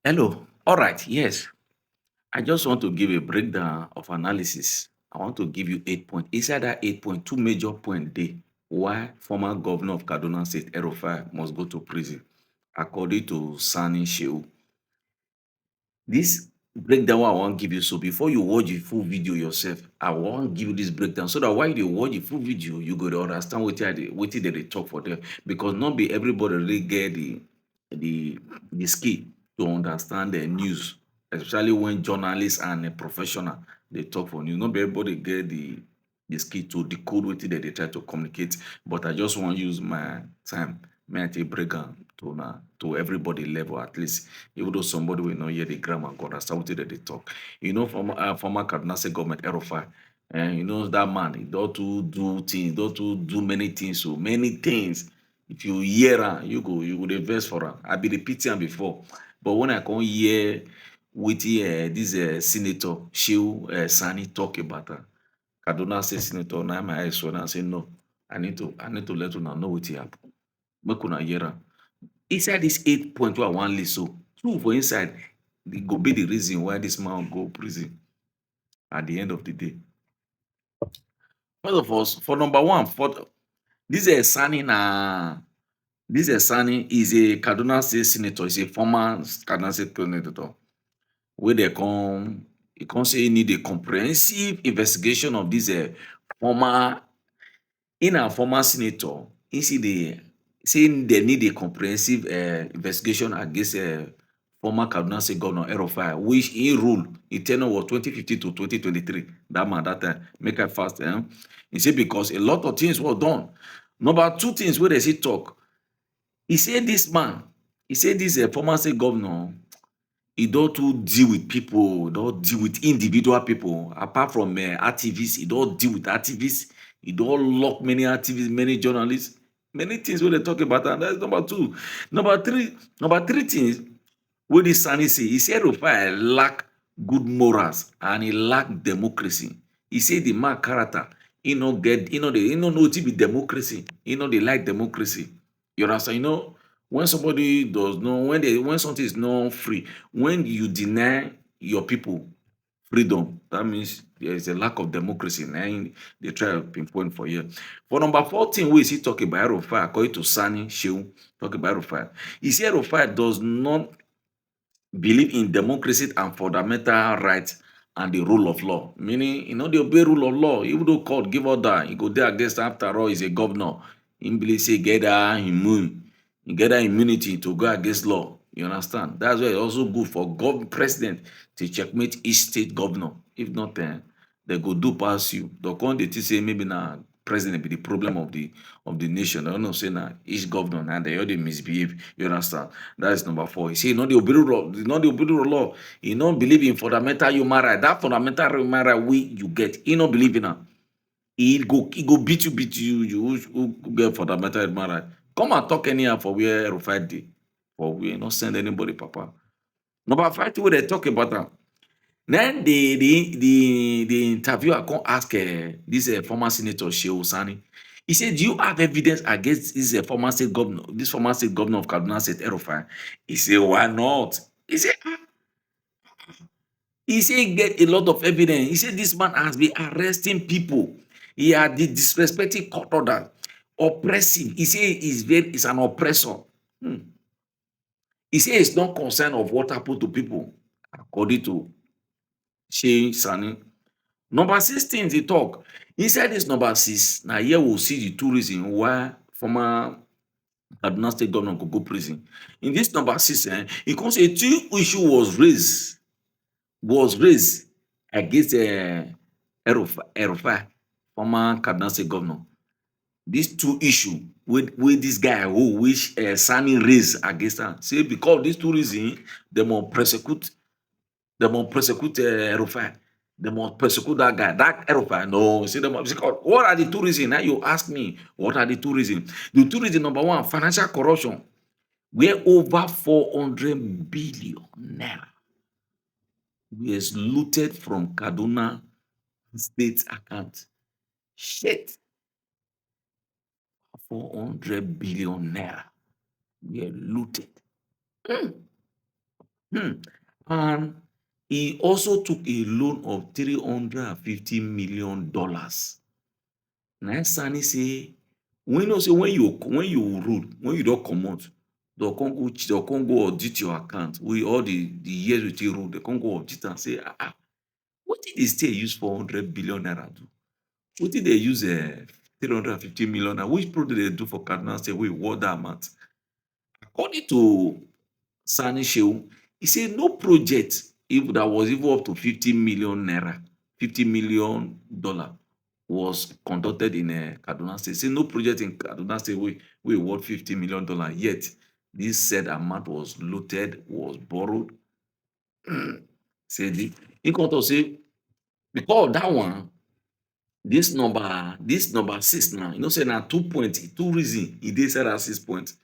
Hello. All right. Yes. I just want to give a breakdown of analysis. I want to give you 8 points. Inside that 8 point, two major points dey why former governor of Kaduna State, Rufai, must go to prison, according to Sani Shehu. This breakdown wey I wan give you, so before you watch the full video yourself, I wan give you this breakdown so that while you dey watch the full video, you go dey understand wetin dem dey talk for there. Because no be everybody really get the the skill to understand the news, especially when journalists and professional dey talk for news. No be everybody get the skill to decode wetin dem dey try to communicate. But I just wan use my time make I take break am to una, to everybody level, at least even though somebody wey no hear the grammar go understand wetin dem dey talk. Former Kaduna State government Rufai, dat man, he don too do things, don too do many things, so many things. If you hear am, you go dey vex for am. I bin dey pity am before, but when I come hear wetin dis senator Sehu Sani talk about am, Kaduna State senator, na my eyes swell. I say no, I need to let una know wetin happen. Make una hear am. Inside dis 8 point wey I wan list so, two for inside e go be the reason why dis man go prison at the end of the day. First of all, for number one, for dis Sani is a Kaduna State senator, is a former Kaduna State senator wey e come say e need a comprehensive investigation of dis former na former senator. He say dem need a comprehensive investigation against former Kaduna State governor El-Rufai, which im rule, im ten ure was 2015 to 2023. Dat man dat time, make I fast. He say because a lot of things was done. Number two things wey dem still talk, he say dis former state governor, e don too deal with pipu, don deal with individual pipu. Apart from activists, e don deal with activists, e don lock many activists, many journalists, many things wey dem talk about am. Dat is number two. Number three things wey dis Sani say, e say Rufai lack good morals and e lack democracy. E say the man character, e no know wetin be democracy, e no dey like democracy. You understand? When somebody does not, when something is not free, when you deny your people freedom, that means there is a lack of democracy. Na im dey try pinpoint for here. For number four thing wey e still talk about Rufai, according to Sani Shehu, talk about Rufai, e say Rufai does not believe in democracy and fundamental rights and the rule of law. Meaning, e no dey obey rule of law. Even though court give order, e go dey against am. After all, he's a governor. Im believe say e get dat immunity to go against law. You understand? That's why e also good for president to checkmate each state governor. If not, dem go do pass you. Dem come dey think say maybe na president be the problem of the nation. Dem no know say na each governor na dem all dey misbehave. You understand? That is number four. He say e no dey obey rule of law. E no believe in fundamental human right. Dat fundamental human right wey you get, e no believe in am. E go beat you who get fundamental human right. Come and talk anyhow for where Rufai dey. For where? No send anybody, papa. Number five thing wey dem talk about am, na im the interviewer come ask dis former senator Sehu Sani. He say, do you have evidence against dis former state governor of Kaduna State, El-Rufai? He say, why not? He say e get a lot of evidence. He say dis man has been arresting people. He had been disrespecting court orders, oppressive. He say he's an oppressor. He say he's not concerned of what happen to people, according to Sehu Sani. Number six things he talk. Inside dis number six, na here we will see the two reasons why former Kaduna State governor go prison. In dis number six, e come say two issue was raised against El-Rufai, former Kaduna State governor. Dis two issue wey dis guy hold, which Sani raise against am, say because of dis two reasons, dem must prosecute El-Rufai. Dem must prosecute dat guy. Dat El-Rufai, no, say dem must. Because what are the two reasons? Now you ask me, what are the two reasons? The two reasons, number one, financial corruption, where over 400 billion naira was looted from Kaduna State account. Shit. 400 billion naira were looted. And he also took a loan of $350 million. Na Sani say, when you say when you rule, when you don comot, dem come go audit your account with all the years you take rule. Dem come go audit am say, wetin the state use 400 billion naira do? Wetin dey use 350 million naira? Which project dey do for Kaduna State wey worth that amount? According to Sani Shehu, he say no project if that was even up to 50 million naira, $50 million was conducted in Kaduna State. Say no project in Kaduna State wey worth $50 million, yet this said amount was looted, was borrowed. Say he come talk say because of that one, this number 6 now, you know say na 2 point, 2 reason e dey inside that 6 point.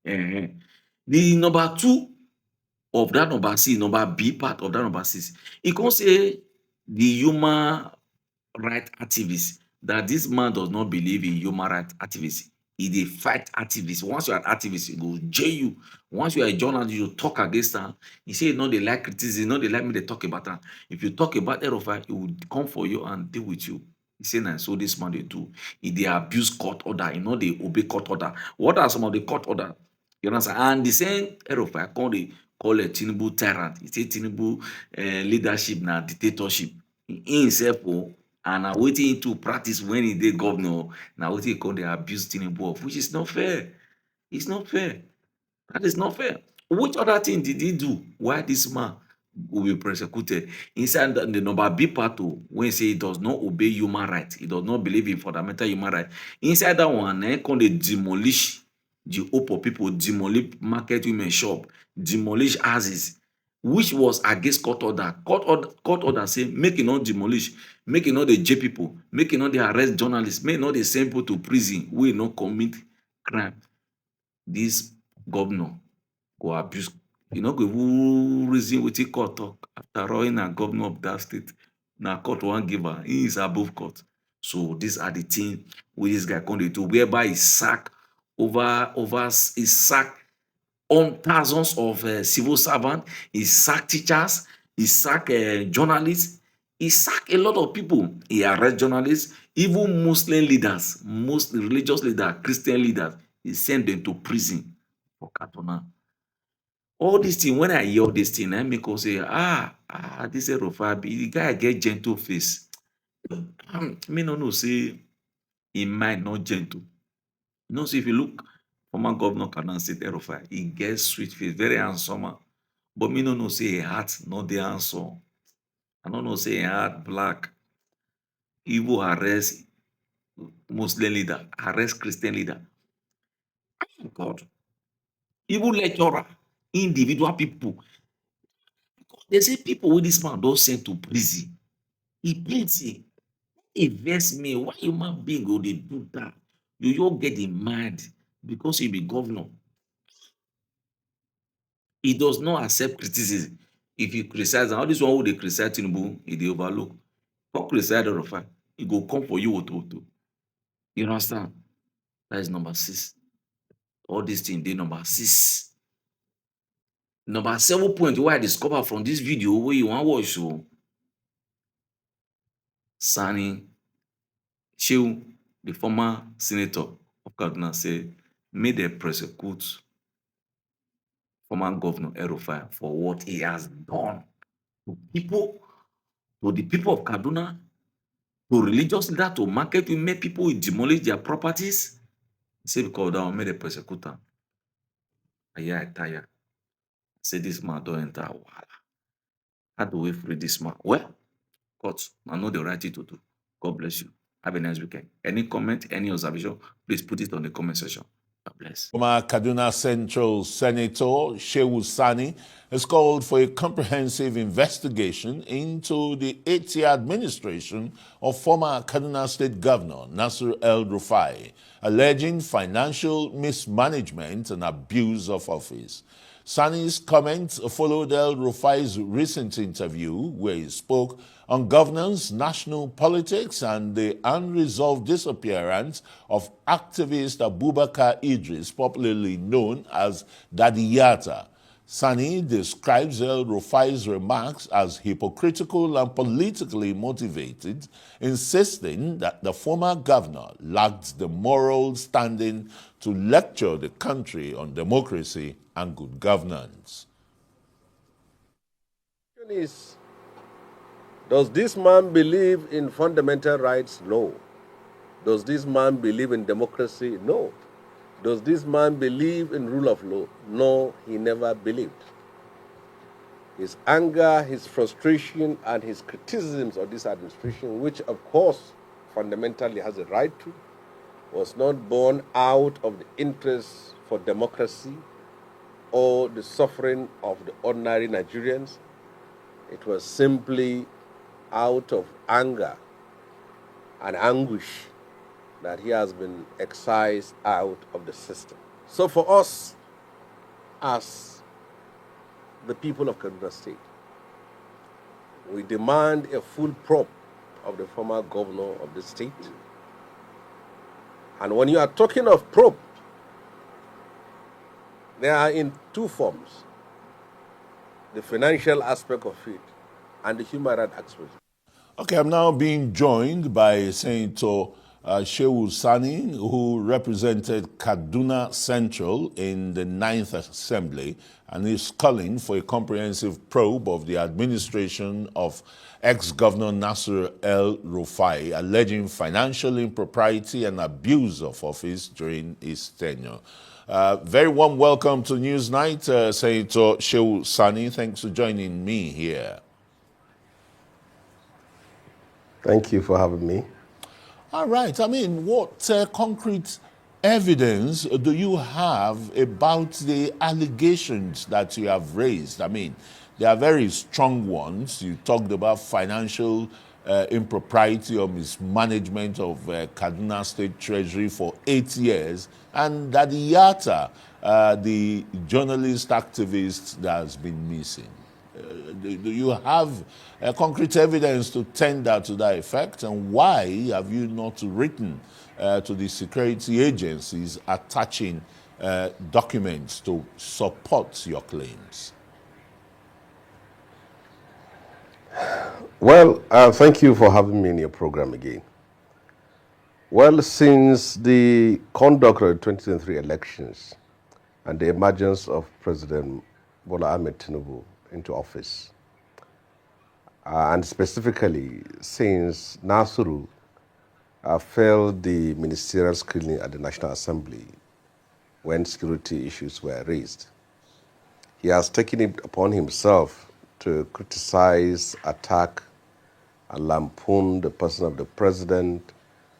The number 2 of that number 6, number B part of that number 6, e come say the human right activist, that this man does not believe in human right activists. E dey fight activists. Once you are an activist, e go jail you. Once you are a journalist, you talk against am. E say e no dey like criticism, e no dey like make dem talk about am. If you talk about Rufai, e will come for you and deal with you. E say na so this man dey do. E dey abuse court order, e no dey obey court order. What are some of the court order? You understand? And the same Rufai come dey call Tinubu tyrant. E say Tinubu leadership na dictatorship. He sef and na wetin he too practice when he dey governor, na wetin he come dey abuse Tinubu of, which is not fair. It's not fair. That is not fair. Which other thing did he do? Why this man will be persecuted? Inside the number B part when he say he does not obey human rights, he does not believe in fundamental human rights. Inside that one, come dey demolish the hope of people, demolish market women shop, demolish houses, which was against court order. Court order say make e no demolish, make e no dey jail people, make e no dey arrest journalists, make e no dey send people to prison wey no commit crime. This governor go abuse, e no go even reason wetin court talk. After all, he na governor of that state, na court wan give am, he is above court. So these are the things wey this guy come dey do, whereby he sack he sack on thousands of civil servants, he sack teachers, he sack journalists, he sack a lot of people. He arrest journalists, even Muslim leaders, most religious leaders, Christian leaders, he send them to prison for Kaduna. All these things, when I hear all these things, I make us say, this is Rufai, the guy get gentle face. Me no know say him mind not gentle. You know, so if you look, former governor Kaduna State Rufai, he gets sweet face, very handsome. But me no know say him heart not dey handsome. I no know say him heart black. Even arrest Muslim leader, arrest Christian leader. God. Even lecturer, individual people. They say people with this man don send to prison. He plenty. E vex me. Why human being go dey do that? You just get the mind because he be governor. He does not accept criticism. If you criticize, and all this one who dey criticize Tinubu, he dey overlook. Come criticize Rufai, he go come for you ototo. You understand? That is number 6. All these things dey number 6. Number 7 point wey I discover from this video wey you wan watch so, Sani Shehu, the former senator of Kaduna, say make dem prosecute former governor Rufai for what he has done to people, to the people of Kaduna, to religious leaders, to market women, people demolish their properties. He say because of that one, make dem prosecute am. I tire. Say this man don enter wahala. How do we free this man? Well, court, I know the right thing to do. God bless you. Have a nice weekend. Any comment, any observation, please put it on the comment section. God bless. Former Kaduna Central Senator Sehu Sani has called for a comprehensive investigation into the 8-year administration of former Kaduna State Governor Nasir El-Rufai, alleging financial mismanagement and abuse of office. Sani's comments followed El-Rufai's recent interview where he spoke on governance, national politics, and the unresolved disappearance of activist Abubakar Idris, popularly known as Daddy Yatta. Sani describes El Rufai's remarks as hypocritical and politically motivated, insisting that the former governor lacked the moral standing to lecture the country on democracy and good governance. Does this man believe in fundamental rights? No. Does this man believe in democracy? No. Does this man believe in rule of law? No, he never believed. His anger, his frustration, and his criticisms of this administration, which of course fundamentally has a right to, was not born out of the interest for democracy or the suffering of the ordinary Nigerians. It was simply out of anger and anguish that he has been excised out of the system. So for us, as the people of Kaduna State, we demand a full probe of the former governor of the state. And when you are talking of probe, they are in two forms: the financial aspect of it and the human rights aspect. Okay, I'm now being joined by Senator Sehu Sani, who represented Kaduna Central in the 9th Assembly, and is calling for a comprehensive probe of the administration of ex-Governor Nasir El Rufai, alleging financial impropriety and abuse of office during his tenure. Very warm welcome to Newsnight, Senator Sehu Sani. Thanks for joining me here. Thank you for having me. All right. I mean, what concrete evidence do you have about the allegations that you have raised? I mean, they are very strong ones. You talked about financial impropriety or mismanagement of Kaduna State Treasury for 8 years, and that Yatta, the journalist activist that has been missing. Do you have concrete evidence to tender to that effect? And why have you not written to the security agencies attaching documents to support your claims? Well, thank you for having me in your program again. Well, since the conduct of the 2023 elections and the emergence of President Bola Ahmed Tinubu into office, and specifically since Nasuru failed the ministerial screening at the National Assembly when security issues were raised, he has taken it upon himself to criticize, attack, and lampoon the person of the president,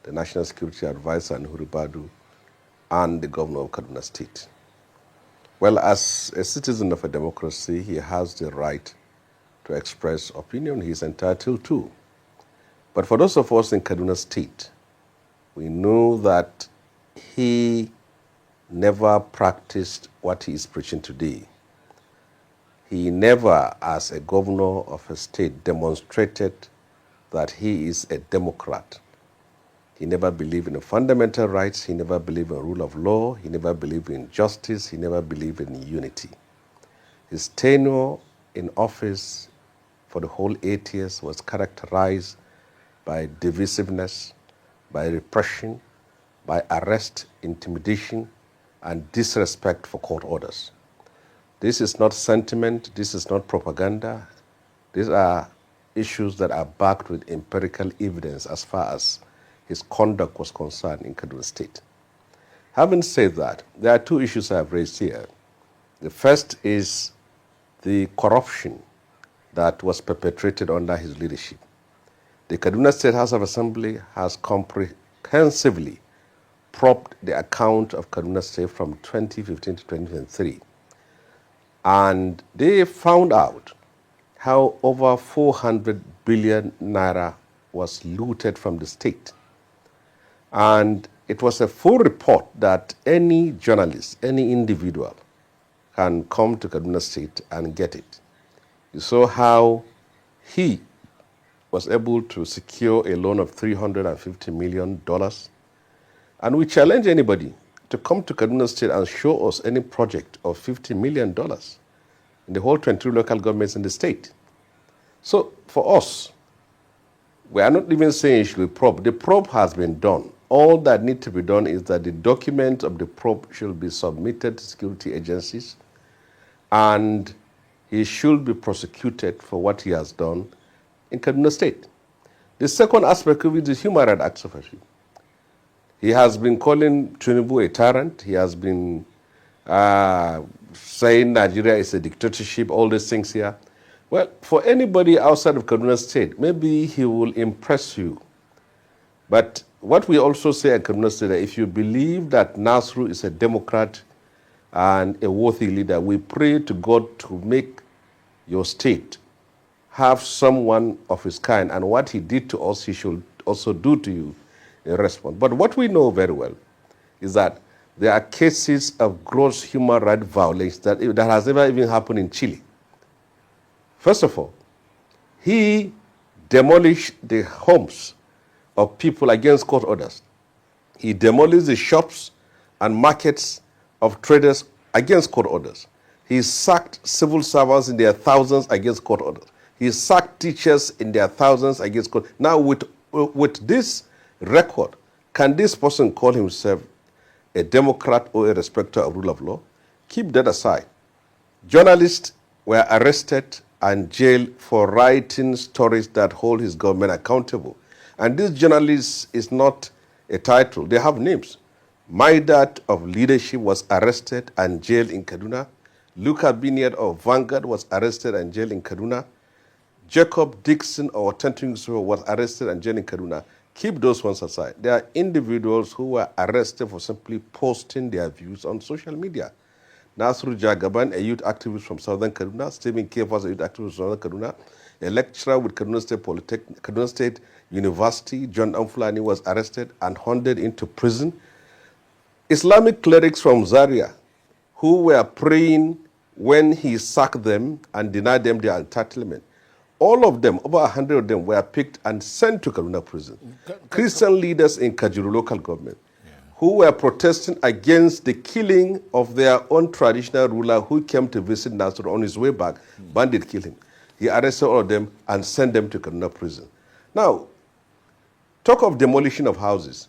the National Security Advisor, Nuhu Ribadu, and the governor of Kaduna State. Well, as a citizen of a democracy, he has the right to express opinion. He is entitled to. But for those of us in Kaduna State, we know that he never practiced what he is preaching today. He never, as a governor of a state, demonstrated that he is a Democrat. He never believed in fundamental rights. He never believed in rule of law. He never believed in justice. He never believed in unity. His tenure in office for the whole 8 years was characterized by divisiveness, by repression, by arrest, intimidation, and disrespect for court orders. This is not sentiment. This is not propaganda. These are issues that are backed with empirical evidence as far as his conduct was concerned in Kaduna State. Having said that, there are two issues I have raised here. The first is the corruption that was perpetrated under his leadership. The Kaduna State House of Assembly has comprehensively probed the account of Kaduna State from 2015 to 2023. And they found out how over 400 billion naira was looted from the state. And it was a full report that any journalist, any individual can come to Kaduna State and get it. You saw how he was able to secure a loan of $350 million. And we challenge anybody to come to Kaduna State and show us any project of $50 million. in the whole 22 local governments in the state. So for us, we are not even saying it should be probe. The probe has been done. All that needs to be done is that the document of the probe should be submitted to security agencies, and he should be prosecuted for what he has done in Kaduna State. The second aspect of it is human rights advocacy. He has been calling Tinubu a tyrant. He has been saying Nigeria is a dictatorship, all these things here. Well, for anybody outside of Kaduna State, maybe he will impress you. But what we also say at Kaduna State, that if you believe that Nasru is a Democrat and a worthy leader, we pray to God to make your state have someone of his kind, and what he did to us, he should also do to you in response. But what we know very well is that there are cases of gross human rights violations that has never even happened in Chile. First of all, he demolished the homes of people against court orders. He demolished the shops and markets of traders against court orders. He sacked civil servants in their thousands against court orders. He sacked teachers in their thousands against court. Now, with this record, can this person call himself a Democrat or a respecter of rule of law? Keep that aside. Journalists were arrested and jailed for writing stories that hold his government accountable. And this journalist is not a title. They have names. Maidat of Leadership was arrested and jailed in Kaduna. Luca Biniad of Vanguard was arrested and jailed in Kaduna. Jacob Dixon of Authentic was arrested and jailed in Kaduna. Keep those ones aside. There are individuals who were arrested for simply posting their views on social media. Nasru Jagaban, a youth activist from Southern Kaduna. Stephen Kefas, a youth activist from Southern Kaduna. A lecturer with Kaduna State University, John Amfulani, was arrested and hunted into prison. Islamic clerics from Zaria, who were praying when he sacked them and denied them their entitlement. All of them, over 100 of them, were picked and sent to Kaduna prison. Christian leaders in Kajuru local government, who were protesting against the killing of their own traditional ruler who came to visit Nasru on his way back. Bandit killed him. He arrested all of them and sent them to Kaduna prison. Now, talk of demolition of houses.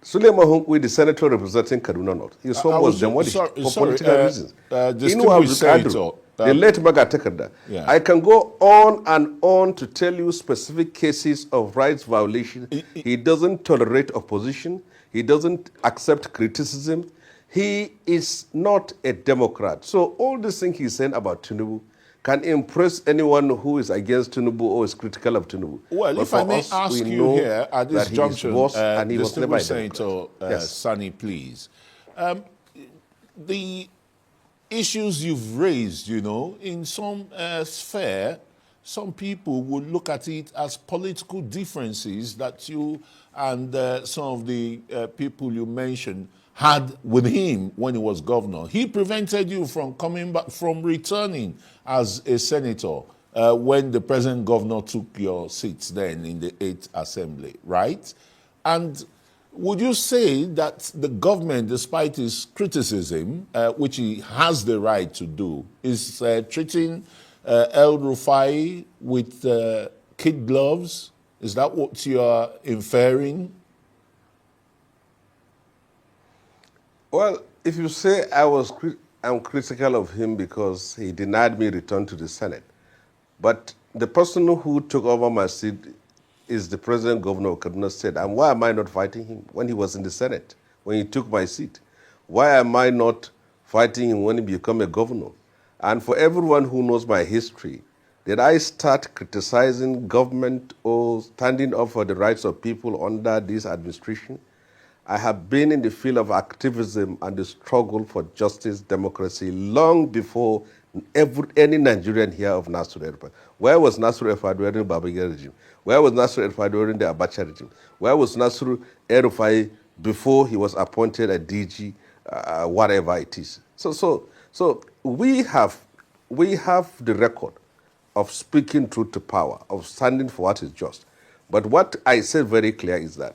Suleiman Hunkwe, the senator representing Kaduna North, his home was demolished for political reasons. The late Magatekada. I can go on and on to tell you specific cases of rights violation. He doesn't tolerate opposition. He doesn't accept criticism. He is not a Democrat. So all these things he's saying about Tinubu can impress anyone who is against Tinubu or is critical of Tinubu. Well, but if I may ask you here at this junction, distinguished Senator Sani, please. The issues you've raised, you know, in some sphere, some people would look at it as political differences that you and some of the people you mentioned had with him when he was governor. He prevented you from coming back, from returning as a senator when the present governor took your seats then in the 8th Assembly, right? And would you say that the government, despite his criticism, which he has the right to do, is treating El Rufai with kid gloves? Is that what you are inferring? Well, if you say I'm critical of him because he denied me return to the Senate, but the person who took over my seat is the present governor of Kaduna State, and why am I not fighting him when he was in the Senate, when he took my seat? Why am I not fighting him when he became a governor? And for everyone who knows my history, did I start criticizing government or standing up for the rights of people under this administration? I have been in the field of activism and the struggle for justice, democracy, long before any Nigerian here of Nasru El-Rufai. Where was Nasru El-Rufai during the Babangida regime? Where was Nasru El-Rufai during the Abacha regime? Where was Nasru El-Rufai before he was appointed a DG, whatever it is? So we have the record of speaking truth to power, of standing for what is just. But what I said very clear is that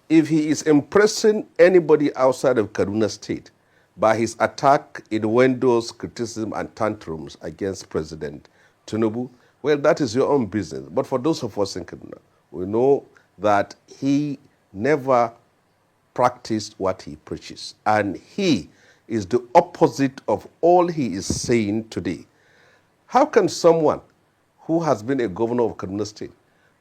if he is impressing anybody outside of Kaduna State by his attack, innuendos, criticism, and tantrums against President Tinubu, well, that is your own business. But for those of us in Kaduna, we know that he never practiced what he preaches. And he is the opposite of all he is saying today. How can someone who has been a governor of Kaduna State,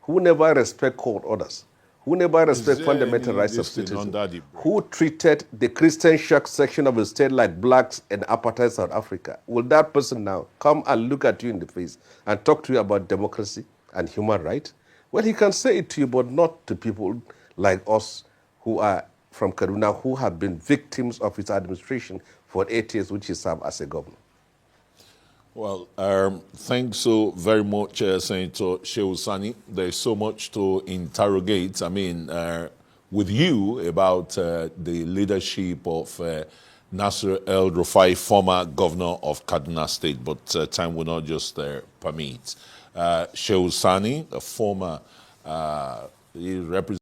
who never respect court orders, who never respect fundamental rights of citizens, who treated the Christian section of the state like blacks in apartheid South Africa, will that person now come and look at you in the face and talk to you about democracy and human rights? Well, he can say it to you, but not to people like us who are from Kaduna, who have been victims of his administration for 8 years, which he served as a governor. Well, thanks so very much, Senator Sehu Sani. There's so much to interrogate, with you about the leadership of Nasir El Rufai, former governor of Kaduna State, but time will not just permit. Sehu Sani, a former representative